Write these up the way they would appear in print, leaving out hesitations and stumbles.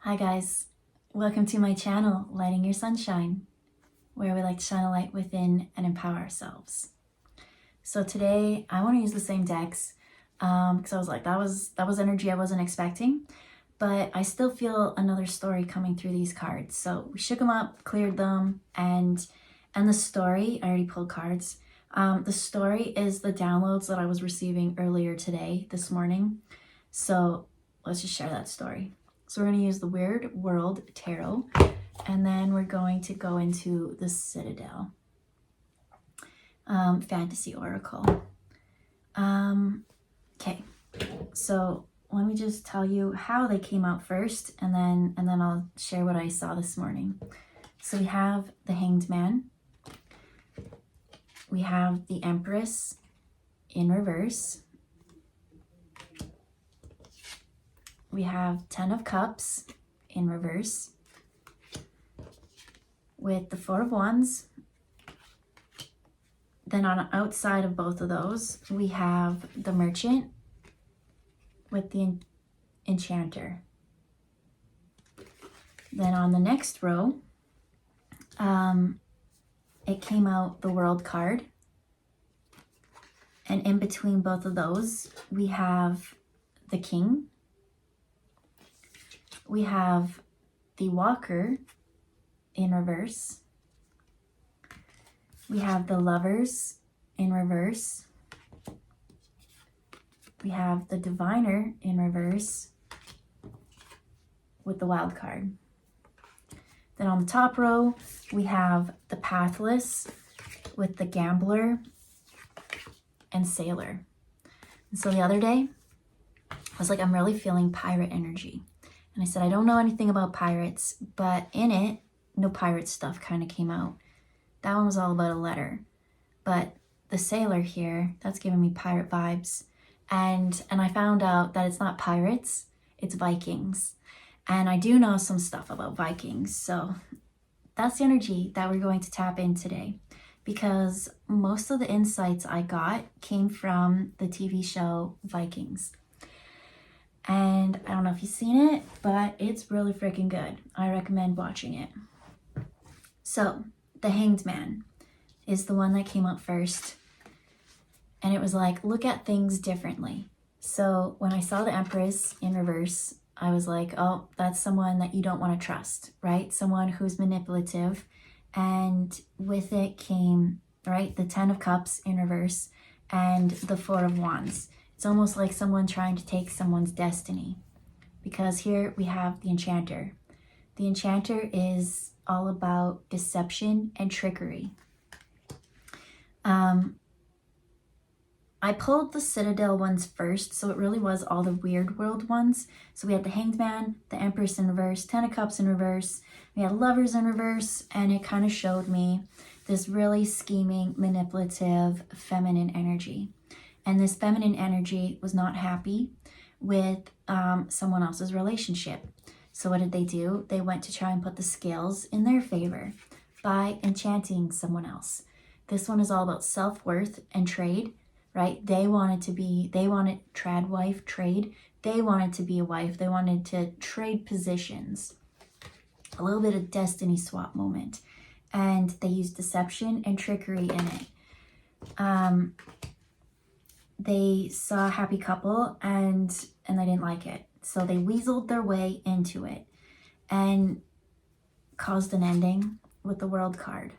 Hi guys, welcome to my channel, Lighting Your Sunshine, where we like to shine a light within and empower ourselves. So today I want to use the same decks because I was like, that was energy I wasn't expecting, but I still feel another story coming through these cards. So we shook them up, cleared them, and the story, I already pulled cards. The story is the downloads that I was receiving earlier today, this morning. So let's just share that story. So we're going to use the Weird World Tarot, and then we're going to go into the Citadel Fantasy Oracle. Okay, so let me just tell you how they came out first, and then I'll share what I saw this morning. So we have the Hanged Man. We have the Empress in reverse. We have 10 of Cups in reverse with the 4 of Wands. Then on the outside of both of those, we have the Merchant with the Enchanter. Then on the next row, it came out the World card. And in between both of those, we have the King. We have the Walker in reverse. We have the Lovers in reverse. We have the Diviner in reverse with the Wild card. Then on the top row, we have the Pathless with the Gambler and Sailor. And so the other day, I was like, I'm really feeling pirate energy. And I said, I don't know anything about pirates, but in it, no pirate stuff kind of came out. That one was all about a letter. But the Sailor here, that's giving me pirate vibes. And I found out that it's not pirates, it's Vikings. And I do know some stuff about Vikings. So that's the energy that we're going to tap in today. Because most of the insights I got came from the TV show Vikings. And I don't know if you've seen it, but it's really freaking good. I recommend watching it. So the Hanged Man is the one that came up first. And it was like, look at things differently. So when I saw the Empress in reverse, I was like, oh, that's someone that you don't want to trust, right? Someone who's manipulative. And with it came, right, the 10 of Cups in reverse and the 4 of Wands. It's almost like someone trying to take someone's destiny, because here we have the Enchanter. The Enchanter is all about deception and trickery. I pulled the Citadel ones first, so it really was all the Weird World ones. So we had the Hanged Man, the Empress in reverse, 10 of Cups in reverse, we had Lovers in reverse, and it kind of showed me this really scheming, manipulative, feminine energy. And this feminine energy was not happy with someone else's relationship. So what did they do? They went to try and put the scales in their favor by enchanting someone else. This one is all about self-worth and trade, right? They wanted trad wife, trade. They wanted to be a wife. They wanted to trade positions. A little bit of destiny swap moment. And they used deception and trickery in it. They saw a happy couple and they didn't like it. So they weaseled their way into it and caused an ending with the World card.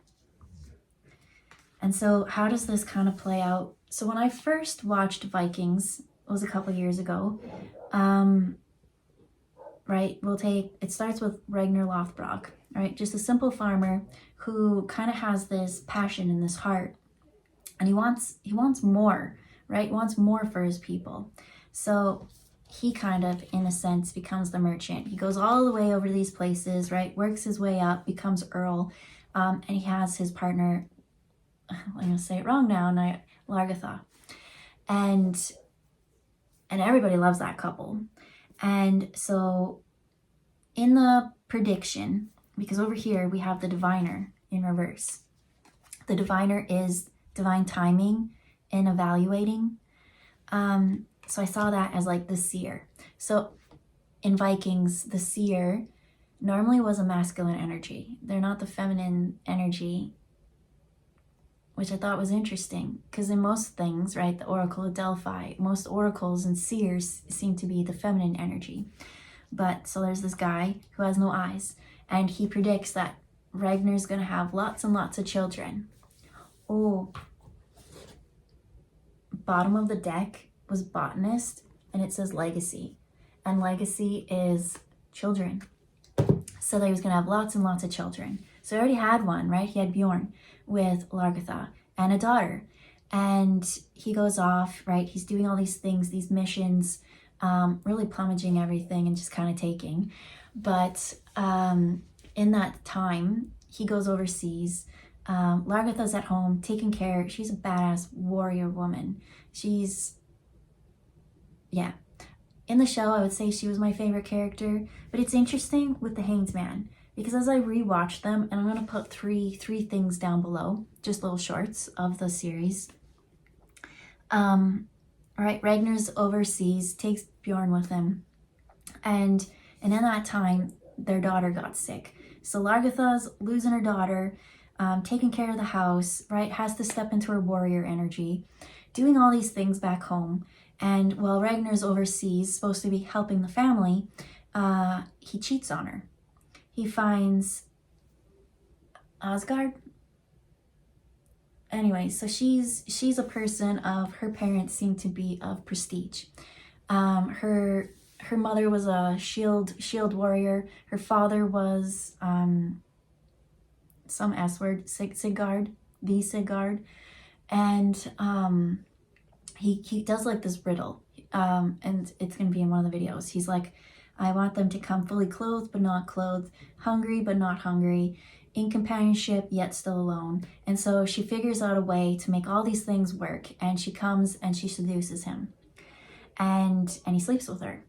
And so how does this kind of play out? So when I first watched Vikings, it was a couple years ago, right? It starts with Ragnar Lothbrok, right? Just a simple farmer who kind of has this passion in his heart, and he wants more, right? He wants more for his people. So he kind of, in a sense, becomes the merchant. He goes all the way over to these places, right? Works his way up, becomes Earl, and he has his partner, I'm going to say it wrong now, Largatha. And everybody loves that couple. And so in the prediction, because over here we have the Diviner in reverse. The Diviner is divine timing and evaluating. So I saw that as like the seer. So in Vikings, the seer normally was a masculine energy. They're not the feminine energy, which I thought was interesting, because in most things, right, the Oracle of Delphi, most oracles and seers seem to be the feminine energy. But so there's this guy who has no eyes, and he predicts that Ragnar's going to have lots and lots of children. Oh, bottom of the deck was botanist, and it says legacy, and legacy is children. So that he was going to have lots and lots of children. So he already had one, right? He had Bjorn with Largatha and a daughter, and he goes off, right? He's doing all these things, these missions, really plumaging everything and just kind of taking. But in that time, he goes overseas. Largatha's at home, taking care. She's a badass warrior woman. She's, yeah. In the show, I would say she was my favorite character, but it's interesting with the Hanged Man, because as I rewatch them, and I'm going to put three things down below, just little shorts of the series. All right, Ragnar's overseas, takes Bjorn with him, and in that time, their daughter got sick. So Largatha's losing her daughter, taking care of the house, right, has to step into her warrior energy, doing all these things back home. And while Ragnar's overseas, supposed to be helping the family, he cheats on her. He finds Asgard. Anyway, so she's a person of, her parents seem to be of prestige. Her mother was a shield warrior. Her father was some S word, Sigurd, and he does like this riddle, and it's gonna be in one of the videos. He's like, I want them to come fully clothed but not clothed, hungry but not hungry, in companionship yet still alone. And so she figures out a way to make all these things work, and she comes and she seduces him, and he sleeps with her.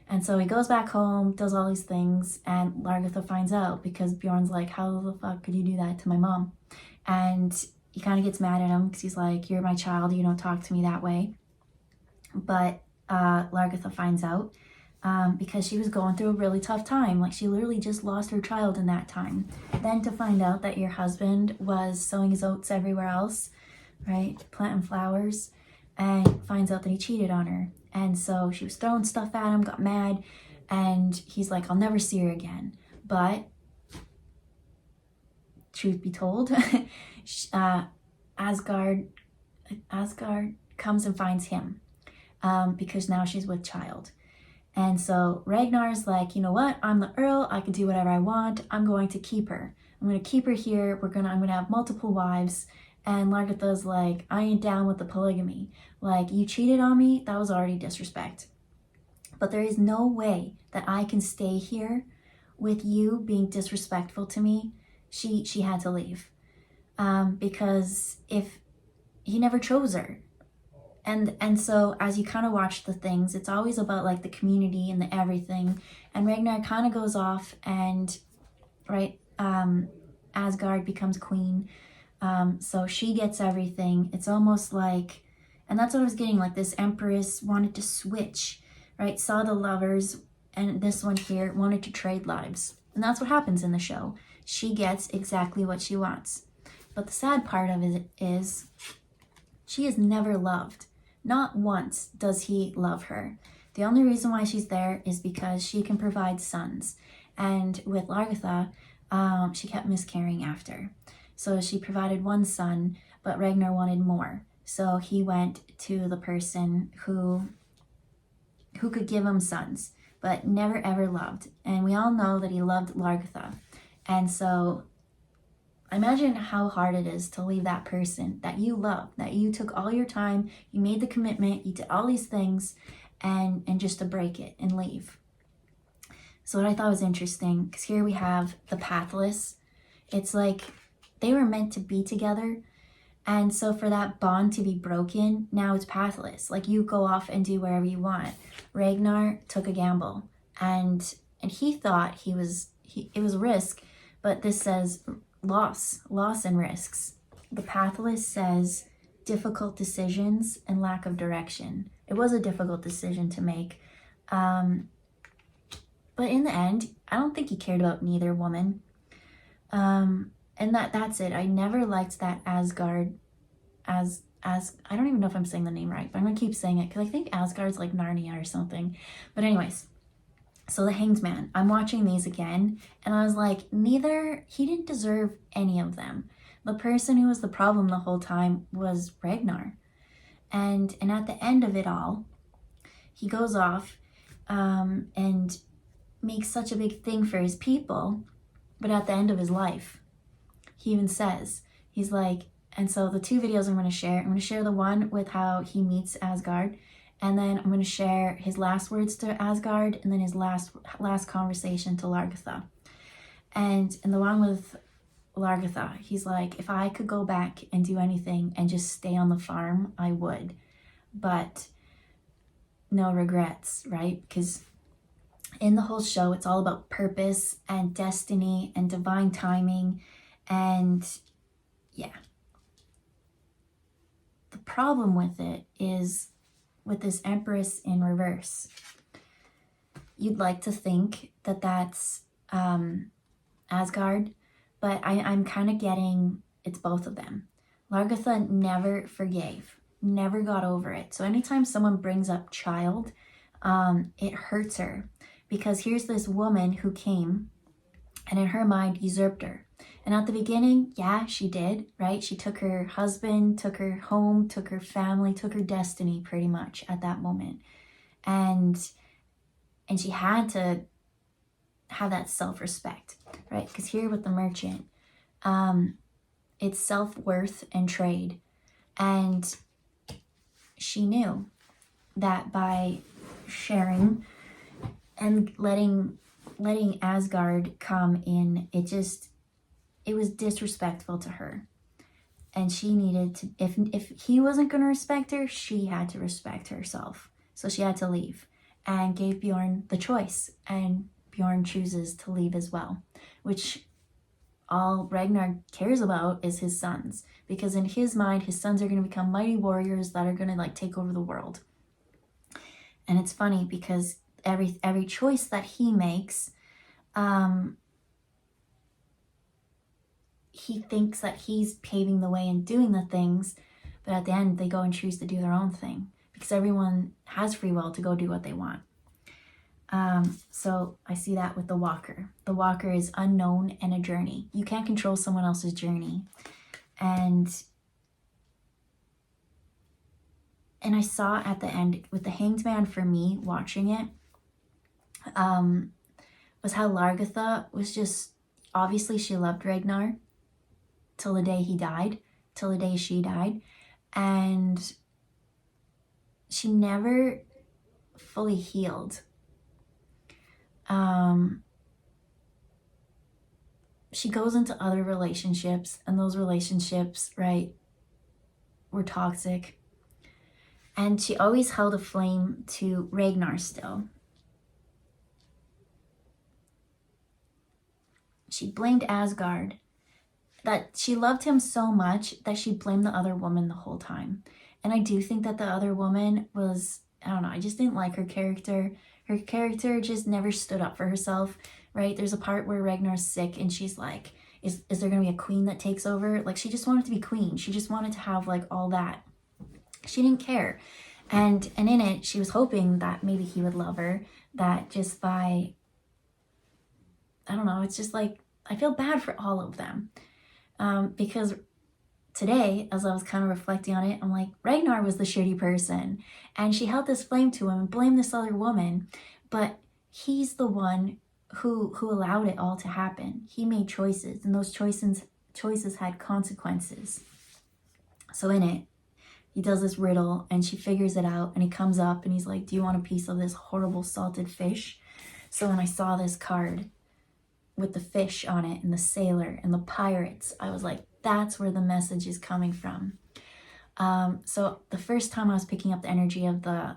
And so he goes back home, does all these things, and Largatha finds out, because Bjorn's like, how the fuck could you do that to my mom? And he kind of gets mad at him because he's like, you're my child, you don't talk to me that way. But Largatha finds out because she was going through a really tough time. Like, she literally just lost her child in that time. Then to find out that your husband was sowing his oats everywhere else, right, planting flowers, and finds out that he cheated on her. And so she was throwing stuff at him, got mad, and he's like, I'll never see her again. But truth be told, Asgard comes and finds him, because now she's with child. And so Ragnar's like, you know what? I'm the Earl. I can do whatever I want. I'm going to keep her. I'm going to keep her here. I'm going to have multiple wives. And Largatha's like, I ain't down with the polygamy. Like, you cheated on me. That was already disrespect. But there is no way that I can stay here with you being disrespectful to me. She had to leave. Because if he never chose her. And so as you kind of watch the things, it's always about like the community and the everything. And Ragnar kind of goes off, and right, Asgard becomes queen. So she gets everything. It's almost like, and that's what I was getting, like this empress wanted to switch, right? Saw the lovers, and this one here wanted to trade lives. And that's what happens in the show. She gets exactly what she wants. But the sad part of it is she is never loved. Not once does he love her. The only reason why she's there is because she can provide sons. And with Largatha, she kept miscarrying after. So she provided one son, but Ragnar wanted more. So he went to the person who could give him sons, but never ever loved. And we all know that he loved Largatha. And so imagine how hard it is to leave that person that you love, that you took all your time, you made the commitment, you did all these things, and just to break it and leave. So what I thought was interesting, because here we have the pathless. It's like they were meant to be together. And so for that bond to be broken, now it's pathless. Like, you go off and do wherever you want. Ragnar took a gamble, and he thought it was risk, but this says loss and risks. The pathless says difficult decisions and lack of direction. It was a difficult decision to make. But in the end, I don't think he cared about neither woman. And that's it. I never liked that Asgard as I don't even know if I'm saying the name right, but I'm gonna keep saying it because I think Asgard's like Narnia or something. But anyways, so the Hanged Man, I'm watching these again, and I was like, he didn't deserve any of them. The person who was the problem the whole time was Ragnar. And at the end of it all, he goes off and makes such a big thing for his people, but at the end of his life, he even says, he's like, and so the two videos I'm going to share the one with how he meets Asgard, and then I'm going to share his last words to Asgard, and then his last conversation to Largatha. And in the one with Largatha, he's like, if I could go back and do anything and just stay on the farm, I would. But no regrets, right? Because in the whole show, it's all about purpose and destiny and divine timing. And yeah. The problem with it is with this Empress in reverse. You'd like to think that that's Asgard, but I'm kind of getting it's both of them. Largatha never forgave, never got over it. So anytime someone brings up child, it hurts her, because here's this woman who came and in her mind usurped her. And at the beginning, yeah, she did, right? She took her husband, took her home, took her family, took her destiny pretty much at that moment. And she had to have that self-respect, right? Because here with the merchant, it's self-worth and trade. And she knew that by sharing and letting Asgard come in, it was disrespectful to her. And she needed to, if he wasn't going to respect her, she had to respect herself. So she had to leave and gave Bjorn the choice. And Bjorn chooses to leave as well, which all Ragnar cares about is his sons, because in his mind, his sons are going to become mighty warriors that are going to like take over the world. And it's funny because every choice that he makes, he thinks that he's paving the way and doing the things, but at the end they go and choose to do their own thing, because everyone has free will to go do what they want. So I see that with the Walker. The Walker is unknown and a journey. You can't control someone else's journey. And I saw at the end with the Hanged Man, for me watching it, was how Largatha was just, obviously she loved Ragnar till the day he died, till the day she died, and she never fully healed. She goes into other relationships, and those relationships, right, were toxic. And she always held a flame to Ragnar still. She blamed Asgard, that she loved him so much that she blamed the other woman the whole time. And I do think that the other woman was, I don't know, I just didn't like her character. Her character just never stood up for herself, right? There's a part where Ragnar's sick and she's like, is there going to be a queen that takes over? Like, she just wanted to be queen. She just wanted to have like all that. She didn't care. And in it, she was hoping that maybe he would love her, that just by, I don't know, it's just like, I feel bad for all of them. Because today, as I was kind of reflecting on it, I'm like, Ragnar was the shitty person, and she held this flame to him and blamed this other woman, but he's the one who allowed it all to happen. He made choices, and those choices had consequences. So in it, he does this riddle, and she figures it out, and he comes up, and he's like, do you want a piece of this horrible salted fish? So when I saw this card with the fish on it, and the sailor, and the pirates, I was like, that's where the message is coming from. So the first time I was picking up the energy of the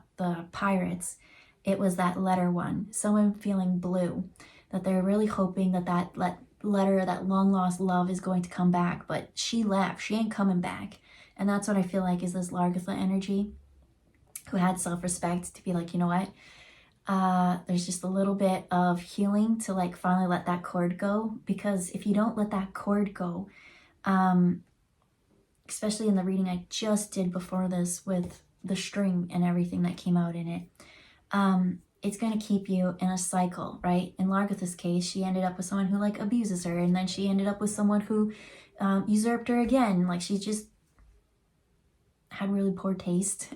pirates, it was that letter one, someone feeling blue, that they're really hoping that letter, that long lost love is going to come back, but she left, she ain't coming back. And that's what I feel like is this Largatha energy, who had self-respect to be like, you know what, there's just a little bit of healing to like finally let that cord go, because if you don't let that cord go, especially in the reading I just did before this with the string and everything that came out in it, it's going to keep you in a cycle, right? In Largatha's case, she ended up with someone who like abuses her, and then she ended up with someone who usurped her again. Like, she just had really poor taste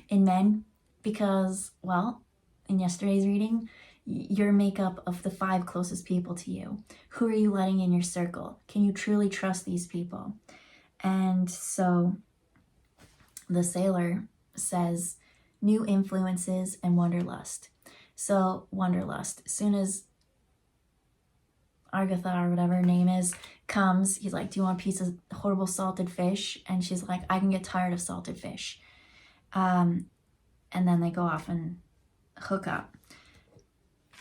in men because, well, in yesterday's reading, your makeup of the 5 closest people to you. Who are you letting in your circle? Can you truly trust these people? And so the Sailor says, new influences and wanderlust. So wanderlust, as soon as Argatha, or whatever her name is, comes, he's like, do you want a piece of horrible salted fish? And she's like, I can get tired of salted fish. And then they go off and hook up.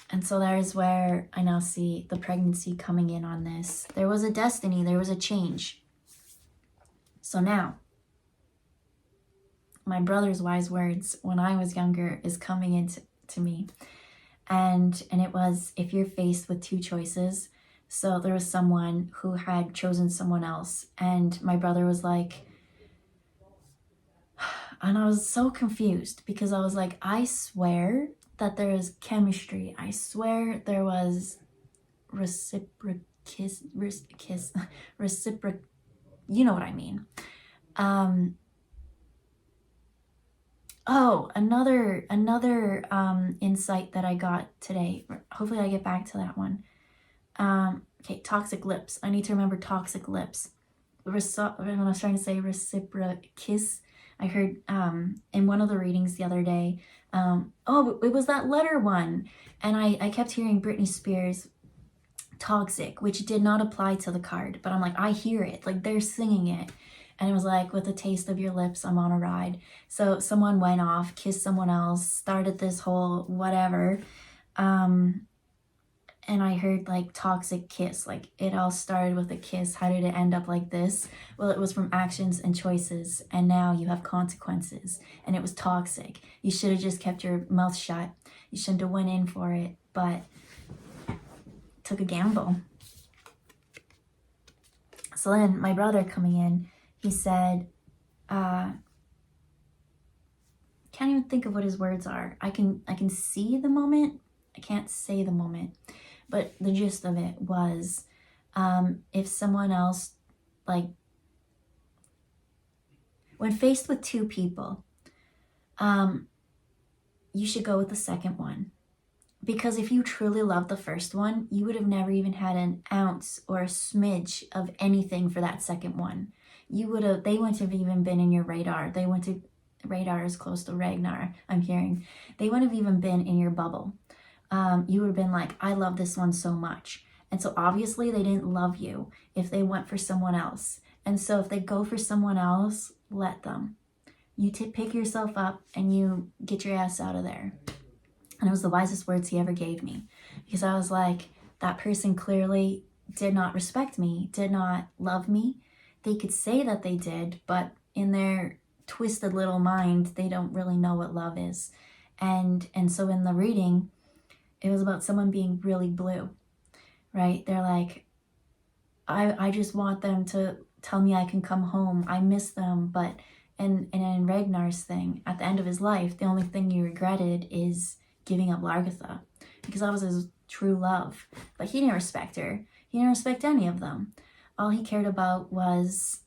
And so there's where I now see the pregnancy coming in on this. There was a destiny, there was a change. So now, my brother's wise words when I was younger is coming into me. And it was, if you're faced with 2 choices, so there was someone who had chosen someone else, and my brother was like, and I was so confused because I was like, I swear that there is chemistry. I swear there was you know what I mean. Oh, another insight that I got today. Hopefully I get back to that one. Okay, toxic lips. I need to remember toxic lips. When I was trying to say reciprocus, I heard in one of the readings the other day, oh, it was that letter one. And I kept hearing Britney Spears toxic, which did not apply to the card. But I'm like, I hear it. Like, they're singing it. And it was like, with a taste of your lips, I'm on a ride. So someone went off, kissed someone else, started this whole whatever. And I heard like toxic kiss, like it all started with a kiss. How did it end up like this? Well, it was from actions and choices, and now you have consequences, and it was toxic. You should have just kept your mouth shut. You shouldn't have went in for it, but took a gamble. So then my brother coming in, he said, can't even think of what his words are. I can see the moment, I can't say the moment. But the gist of it was, if someone else, like, when faced with 2 people, you should go with the second one. Because if you truly loved the first one, you would have never even had an ounce or a smidge of anything for that second one. They wouldn't have even been in your radar. Radar is close to Ragnar, I'm hearing. They wouldn't have even been in your bubble. You would have been like, I love this one so much. And so obviously they didn't love you if they went for someone else. And so if they go for someone else, let them. You pick yourself up and you get your ass out of there. And it was the wisest words he ever gave me. Because I was like, that person clearly did not respect me, did not love me. They could say that they did, but in their twisted little mind, they don't really know what love is. And so in the reading, it was about someone being really blue, right? They're like, I just want them to tell me I can come home. I miss them. But and in Ragnar's thing, at the end of his life, the only thing he regretted is giving up Largatha, because that was his true love. But he didn't respect her. He didn't respect any of them. All he cared about was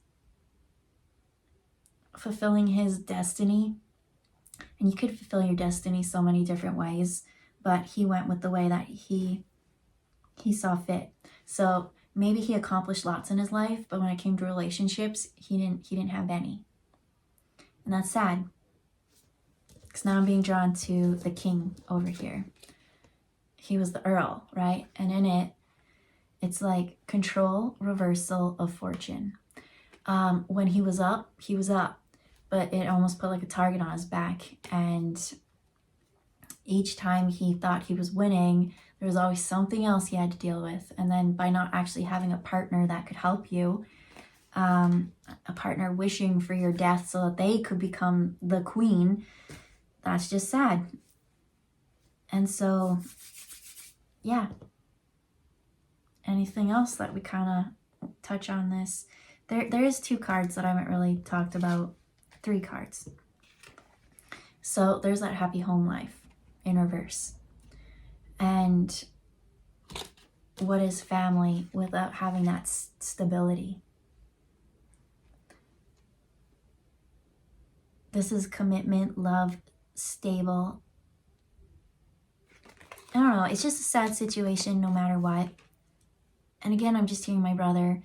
fulfilling his destiny. And you could fulfill your destiny so many different ways, but he went with the way that he saw fit. So maybe he accomplished lots in his life, but when it came to relationships, he didn't have any. And that's sad. Because now I'm being drawn to the king over here. He was the Earl, right? And in it, it's like control, reversal of fortune. When he was up, but it almost put like a target on his back. And each time he thought he was winning, there was always something else he had to deal with. And then by not actually having a partner that could help you, a partner wishing for your death so that they could become the queen, that's just sad. And so, yeah. Anything else that we kind of touch on this? There is 2 cards that I haven't really talked about. 3 cards. So there's that happy home life in reverse. And what is family without having that stability? This is commitment, love, stable. I don't know. It's just a sad situation no matter what. And again, I'm just hearing my brother.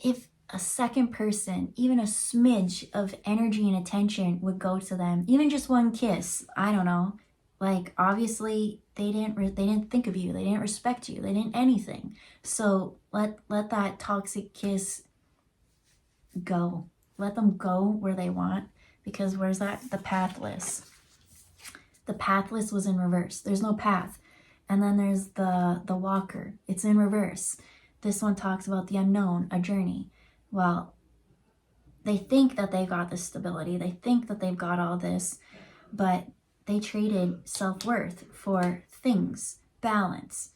If a second person, even a smidge of energy and attention would go to them, even just one kiss, I don't know. Like, obviously, they didn't think of you. They didn't respect you. They didn't anything. So let that toxic kiss go. Let them go where they want. Because where's that? The pathless. The pathless was in reverse. There's no path. And then there's the walker. It's in reverse. This one talks about the unknown, a journey. Well, they think that they've got this stability. They think that they've got all this. But they traded self-worth for things, balance,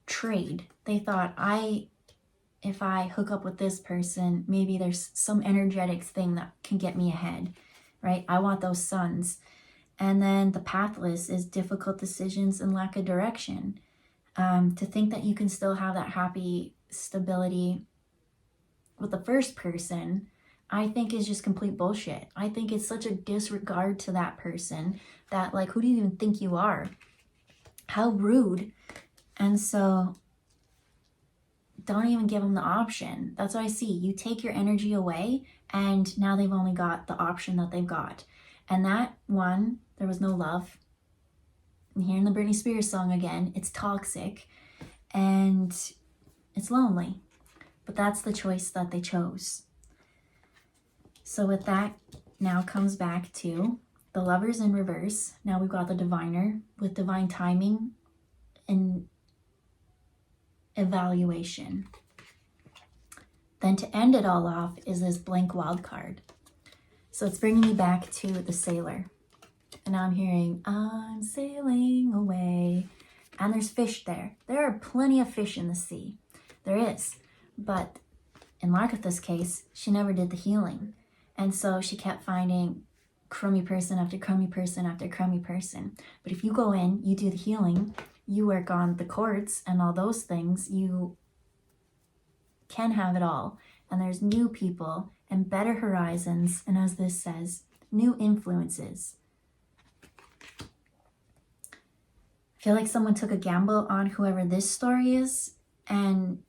trade. They thought, if I hook up with this person, maybe there's some energetic thing that can get me ahead, right? I want those suns. And then the pathless is difficult decisions and lack of direction. To think that you can still have that happy stability with the first person, I think is just complete bullshit. I think it's such a disregard to that person that, like, who do you even think you are? How rude. And so don't even give them the option. That's what I see. You take your energy away and now they've only got the option that they've got. And that one, there was no love. I'm hearing the Britney Spears song again. It's toxic and it's lonely. But that's the choice that they chose. So with that, now comes back to the Lovers in reverse. Now we've got the Diviner with divine timing and evaluation. Then to end it all off is this blank wild card. So it's bringing me back to the Sailor. And now I'm hearing, I'm sailing away. And there's fish there. There are plenty of fish in the sea. There is. But in Larkatha's case, she never did the healing. And so she kept finding crummy person after crummy person after crummy person. But if you go in, you do the healing, you work on the cords and all those things, you can have it all. And there's new people and better horizons. And as this says, new influences. I feel like someone took a gamble on whoever this story is and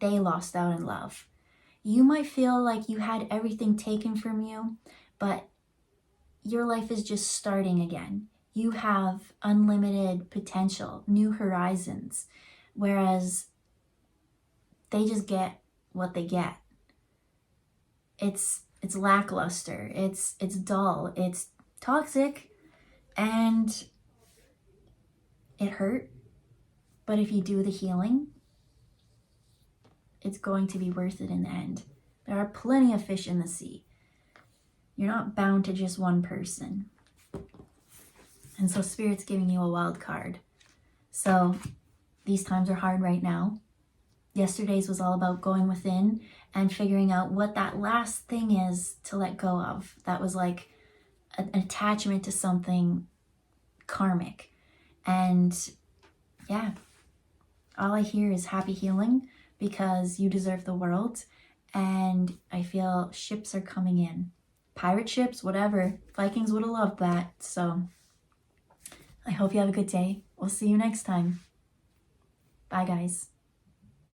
they lost out in love. You might feel like you had everything taken from you, but your life is just starting again. You have unlimited potential, new horizons, whereas they just get what they get. It's lackluster, it's dull, it's toxic, and it hurt. But if you do the healing, it's going to be worth it in the end. There are plenty of fish in the sea. You're not bound to just one person. And so Spirit's giving you a wild card. So these times are hard right now. Yesterday's was all about going within and figuring out what that last thing is to let go of. That was like an attachment to something karmic. And yeah, all I hear is happy healing, because you deserve the world, and I feel ships are coming in. Pirate ships, whatever. Vikings would have loved that. So I hope you have a good day. We'll see you next time. Bye, guys.